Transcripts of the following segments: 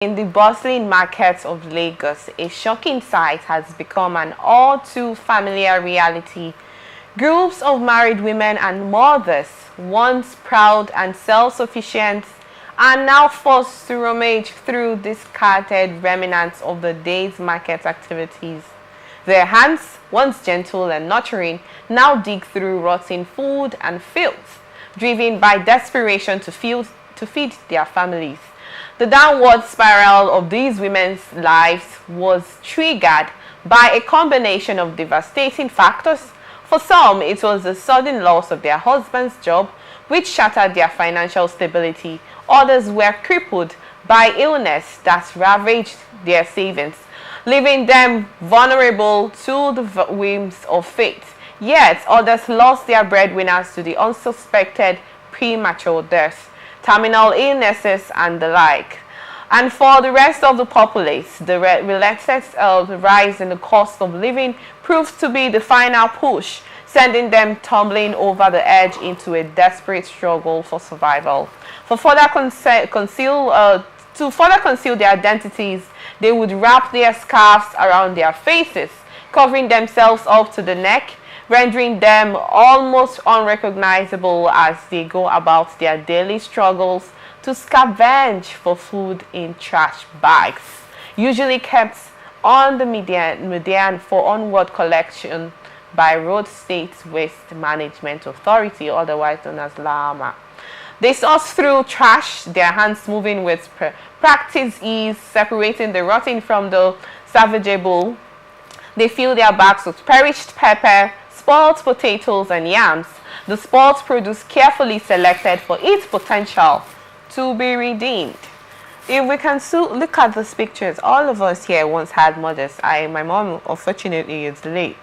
In the bustling markets of Lagos, a shocking sight has become an all too familiar reality. Groups of married women and mothers, once proud and self-sufficient, are now forced to rummage through discarded remnants of the day's market activities. Their hands, once gentle and nurturing, now dig through rotten food and filth, driven by desperation to feed their families. The downward spiral of these women's lives was triggered by a combination of devastating factors. For some, it was the sudden loss of their husband's job, which shattered their financial stability. Others were crippled by illness that ravaged their savings, leaving them vulnerable to the whims of fate. Yet, others lost their breadwinners to the unsuspected premature deaths, terminal illnesses, and the like. And for the rest of the populace, the relentless rise in the cost of living proved to be the final push, sending them tumbling over the edge into a desperate struggle for survival. To further conceal their identities, they would wrap their scarves around their faces, covering themselves up to the neck, rendering them almost unrecognizable as they go about their daily struggles to scavenge for food in trash bags, usually kept on the median for onward collection by Road State Waste Management Authority, otherwise known as LAMA. They sort through trash, their hands moving with practiced ease, separating the rotten from the salvageable. They fill their bags with perished pepper, spoiled potatoes and yams, the spoiled produce carefully selected for its potential to be redeemed. If we can look at these pictures, all of us here once had mothers. My mom, unfortunately, is late.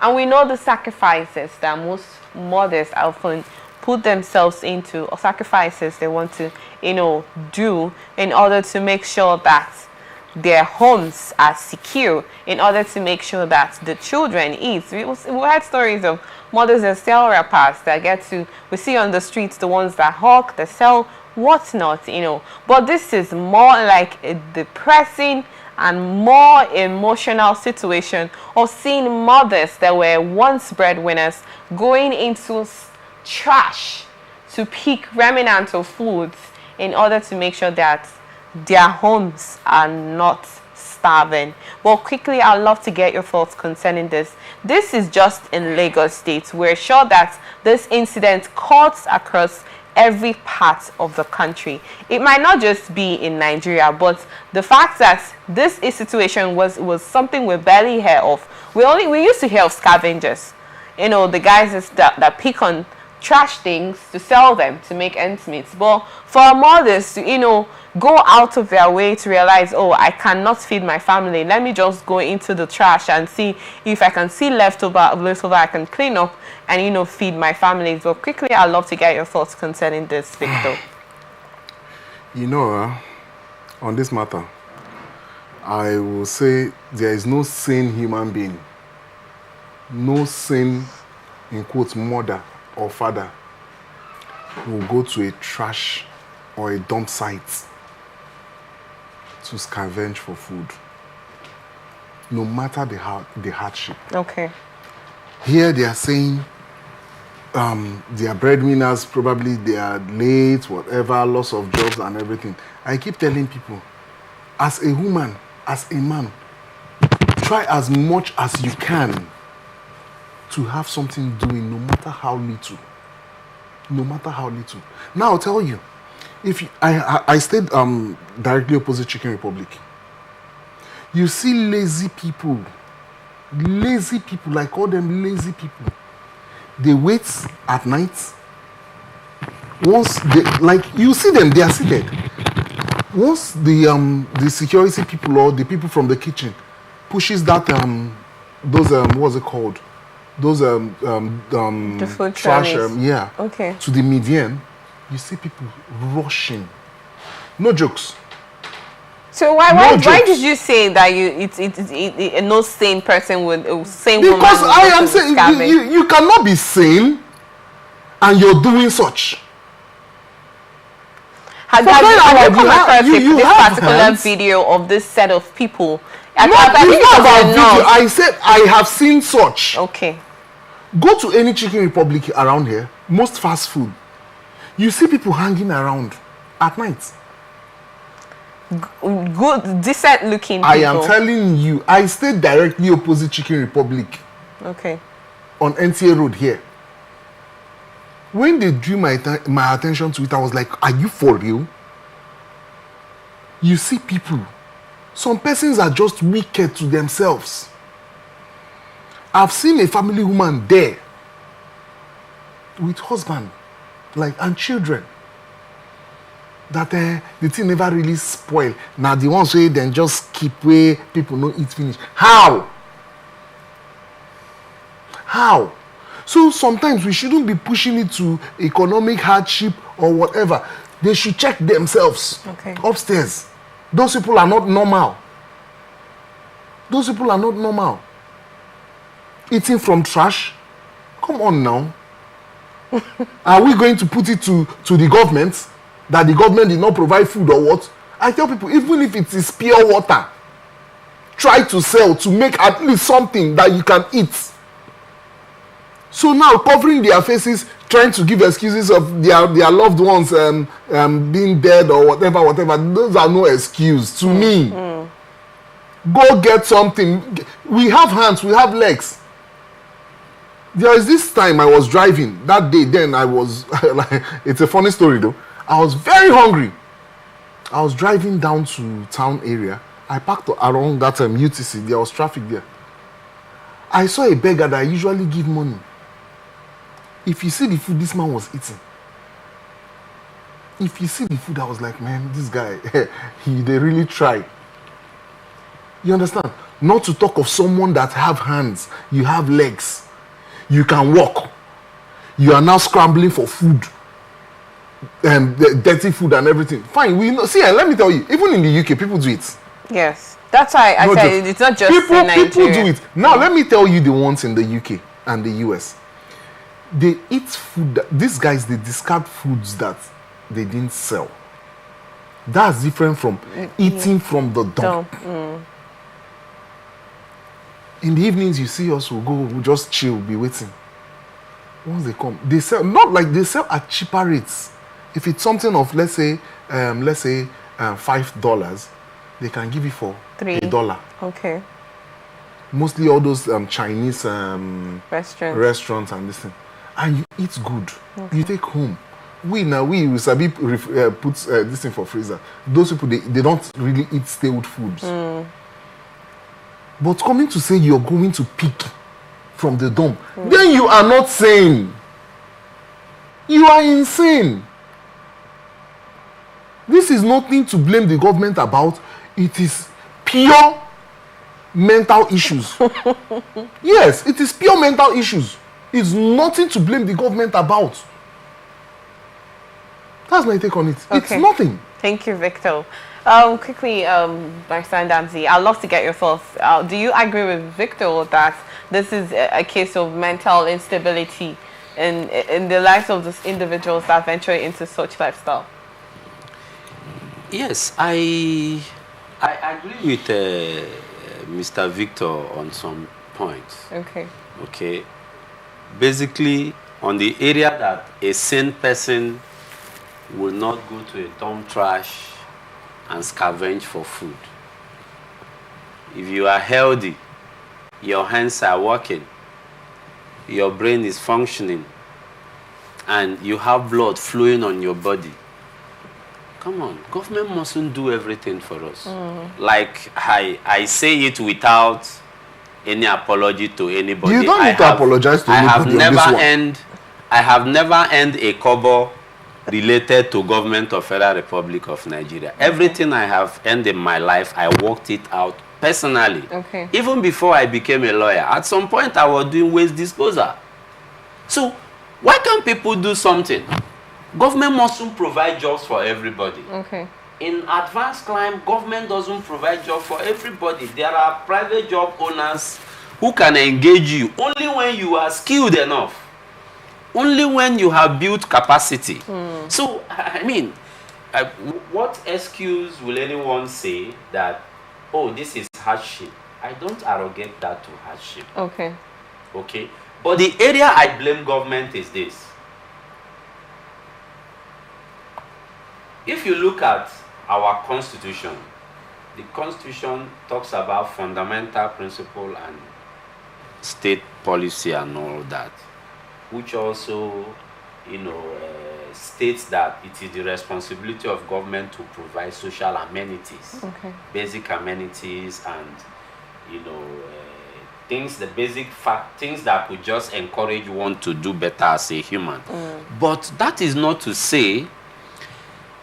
And we know the sacrifices that most mothers often put themselves into, or sacrifices they want to, do in order to make sure that their homes are secure, in order to make sure that the children eat. We had stories of mothers that sell wrappers that we see on the streets, the ones that hawk, that sell whatnot, But this is more like a depressing and more emotional situation of seeing mothers that were once breadwinners going into trash to pick remnants of foods in order to make sure that their homes are not starving. Well, quickly, I'd love to get your thoughts concerning this. This is just in Lagos State. We're sure that this incident cuts across every part of the country. It might not just be in Nigeria, but the fact that this situation was something we barely hear of. We used to hear of scavengers, the guys that pick on trash things to sell them to make ends meet. But for mothers to go out of their way to realize, oh, I cannot feed my family, let me just go into the trash and see if I can see leftover I can clean up and feed my family. But quickly, I'd love to get your thoughts concerning this, Victor. On this matter, I will say there is no sane human being, no sane, in quotes, mother or father who will go to a trash or a dump site to scavenge for food, no matter the hardship. Okay. Here they are saying they are breadwinners, probably they are late, whatever, loss of jobs and everything. I keep telling people, as a woman, as a man, try as much as you can to have something doing, no matter how little. No matter how little. Now I'll tell you, I stayed directly opposite Chicken Republic. You see lazy people, I call them lazy people. They wait at night. Once you see them, they are seated. Once the security people or the people from the kitchen pushes that what's it called? Those the food trash, okay, to the median, you see people rushing. No jokes. So why did you say that it's no sane person would sane woman? Because I am saying you cannot be sane and you're doing such. Have you come across you this have particular hands. video of this set of people? Not, it's not about video. I said I have seen such. Okay. Go to any Chicken Republic around here, most fast food. You see people hanging around at night. Good, decent looking people. I am telling you, I stayed directly opposite Chicken Republic. Okay. On NTA Road here. When they drew my attention to it, I was like, are you for real? You see people. Some persons are just wicked to themselves. I've seen a family woman there with husband, like, and children. That the thing never really spoil. Now the ones way then just keep where people don't eat finish. How? How? So sometimes we shouldn't be pushing it to economic hardship or whatever. They should check themselves upstairs. Those people are not normal. Those people are not normal. Eating from trash? Come on now. Are we going to put it to the government? That the government did not provide food or what? I tell people, even if it is pure water, try to sell to make at least something that you can eat. So now covering their faces, trying to give excuses of their loved ones being dead or whatever, those are no excuse to me. Go get something. We have hands, we have legs. There is this time I was driving. That day then I was, it's a funny story though. I was very hungry. I was driving down to town area. I parked around that UTC. There was traffic there. I saw a beggar that I usually give money. If you see the food this man was eating, if you see the food, I was like, man, this guy, they really try. You understand? Not to talk of someone that have hands, you have legs, you can walk. You are now scrambling for food, dirty food and everything. Fine, we know. See, let me tell you, even in the UK, people do it. Yes, that's why I said it's not just in Nigeria. People do it. Now, let me tell you the ones in the UK and the US. They eat food. These guys, they discard foods that they didn't sell. That's different from eating from the dump. In the evenings, you see us, we'll just chill, be waiting. Once they come, they sell, not like they sell at cheaper rates. If it's something of, let's say $5, they can give you for $1. Okay. Mostly all those Chinese restaurants and this thing. And you eat good. You take home. We sabi put this thing for freezer. Those people, they don't really eat stale foods. But coming to say you're going to pick from the dump, then you are not sane. You are insane. This is nothing to blame the government about. It is pure mental issues. Yes, it is pure mental issues. It's nothing to blame the government about. That's my take on it. Okay. It's nothing. Thank you, Victor. Quickly, Barrister Damsey, I'd love to get your thoughts. Do you agree with Victor that this is a case of mental instability in the lives of these individuals that venture into such lifestyle? Yes, I agree with Mr. Victor on some points. Okay. Basically, on the area that a sane person will not go to a dump trash and scavenge for food. If you are healthy, your hands are working, your brain is functioning, and you have blood flowing on your body. Come on, government mustn't do everything for us. Like I say it without any apology to anybody. You don't need to apologize to anybody. I have never earned a kobo related to government of Federal Republic of Nigeria. Everything I have earned in my life, I worked it out personally. Even before I became a lawyer, at some point I was doing waste disposal. So why can't people do something? Government mustn't provide jobs for everybody. In advanced crime, government doesn't provide jobs for everybody. There are private job owners who can engage you only when you are skilled enough. Only when you have built capacity. So, I mean, what excuse will anyone say that, oh, this is hardship? I don't arrogate that to hardship. Okay. Okay. But the area I blame government is this. If you look at our constitution, the constitution talks about fundamental principle and state policy and all that, which also, states that it is the responsibility of government to provide social amenities, basic amenities, and things that could just encourage one to do better as a human. But that is not to say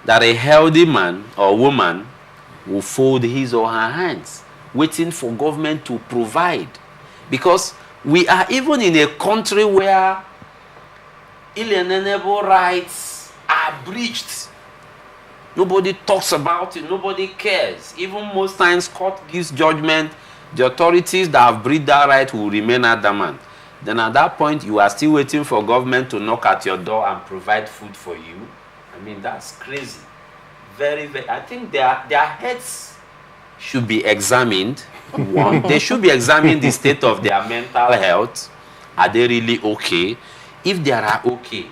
that a healthy man or woman will fold his or her hands waiting for government to provide, because we are even in a country where inalienable rights are breached. Nobody talks about it, nobody cares. Even most times court gives judgment, the authorities that have breached that right will remain adamant. Then at that point, you are still waiting for government to knock at your door and provide food for you. I mean, that's crazy. Very, very. I think their heads should be examined. One, they should be examining the state of their mental health. Are they really okay? If they are okay,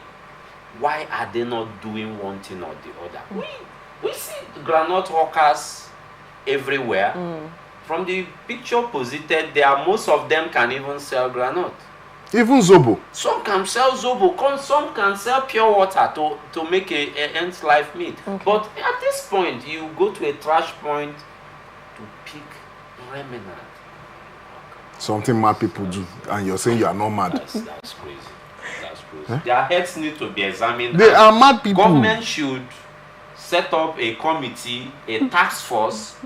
why are they not doing one thing or the other? We see groundnut hawkers everywhere. From the picture posited there, most of them can even sell groundnut. Even Zobo. Some can sell Zobo, some can sell pure water to make a ends life meet. But at this point, you go to a trash point to pick remnant. Something mad people do, and you're saying you are not mad. That's crazy. That's crazy. Huh? Their heads need to be examined. They are mad people. Government should set up a committee, a task force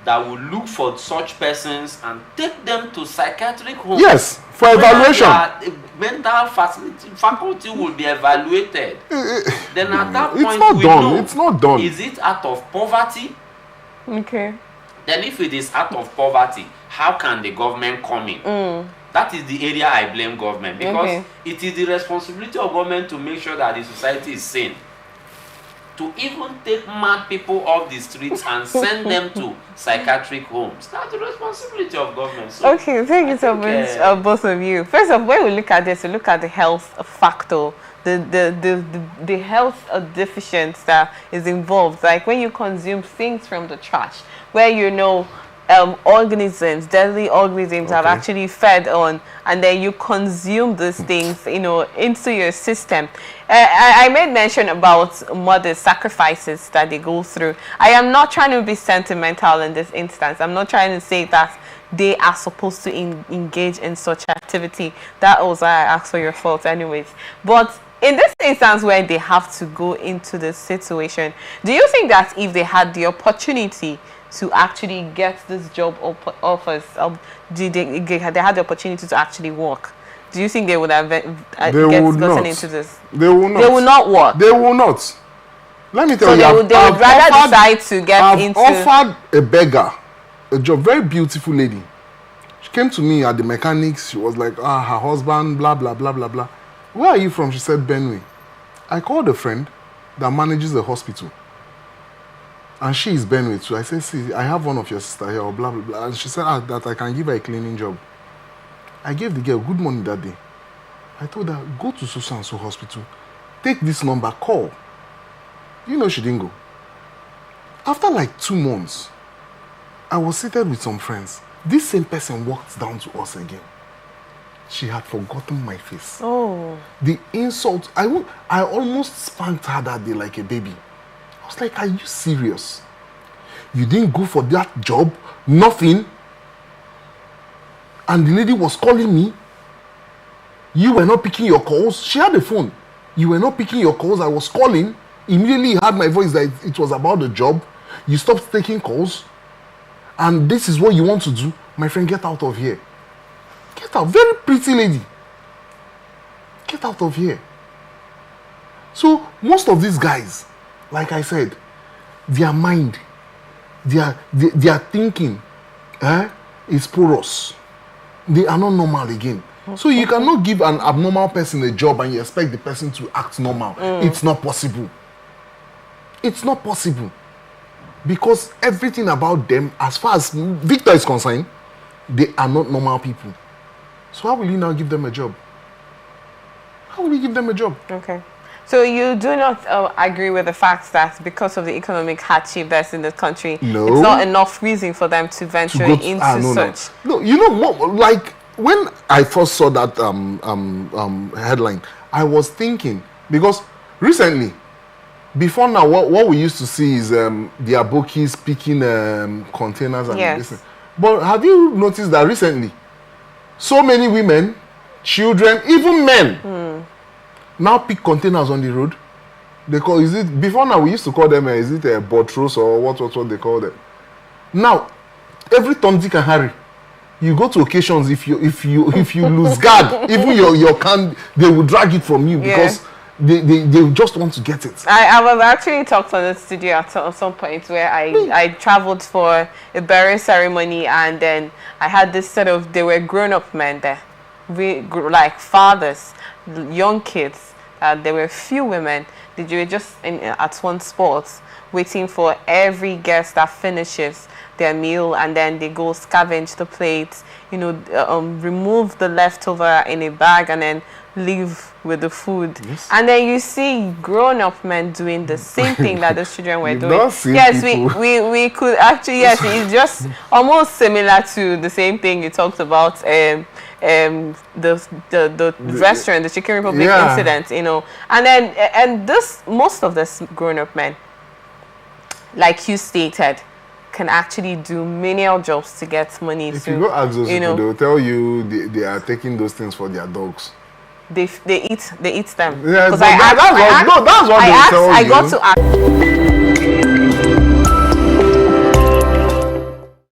that will look for such persons and take them to psychiatric homes. Yes, for evaluation. Mental faculty will be evaluated. Then at that point, it's not done. Is it out of poverty? Okay. Then if it is out of poverty, how can the government come in? That is the area I blame government, because it is the responsibility of government to make sure that the society is sane. To even take mad people off the streets and send them to psychiatric homes, that's the responsibility of government. So okay, thank you so much, both of you. First of all, when we look at this, we look at the health factor, the health deficiency that is involved. Like when you consume things from the trash, where organisms, deadly organisms have actually fed on, and then you consume these things, into your system. I made mention about mothers' sacrifices that they go through. I am not trying to be sentimental in this instance. I'm not trying to say that they are supposed to engage in such activity. That was why I asked for your thoughts anyways. But in this instance where they have to go into this situation, do you think that if they had the opportunity to actually get this job offers, they had the opportunity to actually work, do you think they would have gotten into this? They will not. They will not work. They will not. Let me tell you. They would rather decide to get into. I've offered a beggar a job. Very beautiful lady. She came to me at the mechanics. She was like, her husband, blah blah blah blah blah. Where are you from? She said, Benue. I called a friend that manages the hospital. And she is Benue too. I said, see, I have one of your sister here, or blah, blah, blah. And she said, that I can give her a cleaning job. I gave the girl good money that day. I told her, go to so-and-so hospital. Take this number, call. She didn't go. After like 2 months, I was seated with some friends. This same person walked down to us again. She had forgotten my face. Oh. The insult, I almost spanked her that day like a baby. I was like, are you serious? You didn't go for that job? Nothing? And the lady was calling me. You were not picking your calls. She had a phone. You were not picking your calls. I was calling. Immediately heard my voice that it was about the job. You stopped taking calls. And this is what you want to do? My friend, get out of here. Get out. Very pretty lady. Get out of here. So most of these guys, like I said, their mind, their thinking is porous. They are not normal again. So you cannot give an abnormal person a job and you expect the person to act normal. It's not possible. It's not possible. Because everything about them, as far as Victor is concerned, they are not normal people. So how will you now give them a job? How will you give them a job? Okay. So you do not agree with the fact that because of the economic hardship that's in the country, no, it's not enough reason for them to venture into such? No, you know what? Like when I first saw that headline, I was thinking, because recently, before now, what we used to see is the abokis picking containers and this. But have you noticed that recently, so many women, children, even men, now pick containers on the road? They call, is it, before now we used to call them, is it a botros or what they call them? Now, every Tom, Dick and Harry, you go to occasions, if you lose guard, even your can, they will drag it from you because they just want to get it. I was actually talked on the studio at some point where I traveled for a burial ceremony, and then I had this sort of, they were grown-up men there, like fathers, young kids. There were few women. They were just at one spot waiting for every guest that finishes their meal, and then they go scavenge the plates, remove the leftover in a bag, and then leave with the food. Yes. And then you see grown-up men doing the same thing that those children were doing. Yes, we could actually, yes, it's just almost similar to the same thing you talked about, the restaurant, the Chicken Republic incident, and then most of this grown-up men, like you stated, can actually do menial jobs to get money. If you go ask those people, they will tell you they are taking those things for their dogs. They eat them. Yeah, that's what they will tell you. I got to ask.